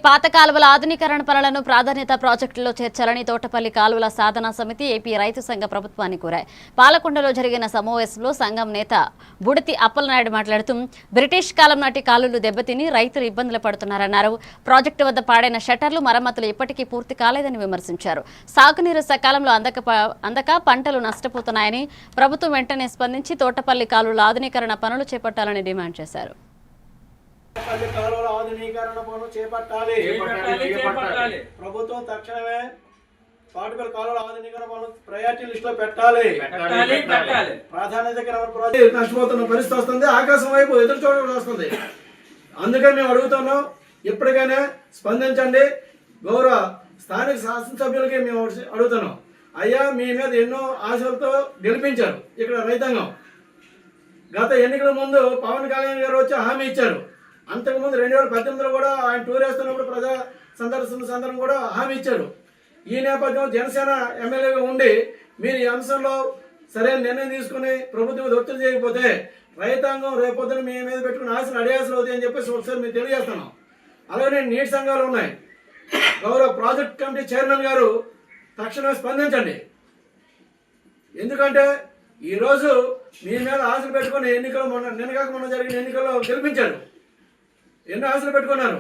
పాత కాలువల ఆధునీకరణ పనులను ప్రాధాన్యత ప్రాజెక్టుల్లో చేర్చాలని తోటపల్లి కాలువల సాధనా సమితి ఏపీ రైతు సంఘ ప్రభుత్వాన్ని కోరాయి. పాలకొండలో జరిగిన సమావేశంలో సంఘం నేత బుడితి అప్పలనాయుడు మాట్లాడుతూ బ్రిటిష్ కాలం నాటి కాలువలు దెబ్బతిని రైతులు ఇబ్బందులు పడుతున్నారన్నారు. ప్రాజెక్టు వద్ద పాడైన షట్టర్లు మరమ్మతులు ఇప్పటికీ పూర్తి కాలేదని విమర్శించారు. సాగునీరు సకాలంలో అందక పంటలు నష్టపోతున్నాయని ప్రభుత్వం వెంటనే స్పందించి తోటపల్లి కాలువల ఆధునీకరణ పనులు చేపట్టాలని డిమాండ్ చేశారు. కాలువల ఆధునీకరణ పనులు చేపట్టాలి. ప్రభుత్వం తక్షణమే తోటపల్లి కాలువల ఆధునీకరణ పనులు ప్రయారిటీ లిస్ట్ లో పెట్టాలి. ప్రాధాన్యత నష్టపోతున్న పరిస్థితి వస్తుంది. ఆకాశం వైపు ఎదురు చూడడం వస్తుంది. అందుకని మేము అడుగుతున్నాం, ఎప్పటికైనా స్పందించండి. గౌరవ స్థానిక శాసనసభ్యులకి మేము అడుగుతున్నాం, అయ్యా మీ మీద ఎన్నో ఆశలతో గెలిపించారు ఇక్కడ రైతాంగం. గత ఎన్నికల ముందు పవన్ కళ్యాణ్ గారు వచ్చి హామీ ఇచ్చారు. అంతకుముందు 2018లో కూడా ఆయన టూర్ వేస్తున్నప్పుడు ప్రజా సందర్శన కూడా హామీ ఇచ్చారు. ఈ నేపథ్యంలో జనసేన ఎమ్మెల్యేగా ఉండి మీరు ఈ అంశంలో సరైన నిర్ణయం తీసుకుని ప్రభుత్వం ఒత్తిడి చేయకపోతే రైతాంగం రేపొద్దున మీ మీద పెట్టుకుని ఆశలు అడియాసలు అవుతాయని చెప్పేసి ఒకసారి మేము తెలియజేస్తున్నాం. అలాగే నీటి సంఘాలు ఉన్నాయి. గౌరవ ప్రాజెక్ట్ కమిటీ చైర్మన్ గారు తక్షణమే స్పందించండి. ఎందుకంటే ఈరోజు మీ మీద ఆశలు పెట్టుకుని నిన్నగాక మొన్న జరిగిన ఎన్నికల్లో గెలిపించారు. ఎన్నో ఆశలు పెట్టుకున్నారు.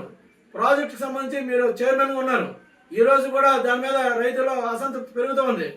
ప్రాజెక్టుకి సంబంధించి మీరు చైర్మన్గా ఉన్నారు. ఈరోజు కూడా దాని మీద రైతుల అసంతృప్తి పెరుగుతూ ఉంది.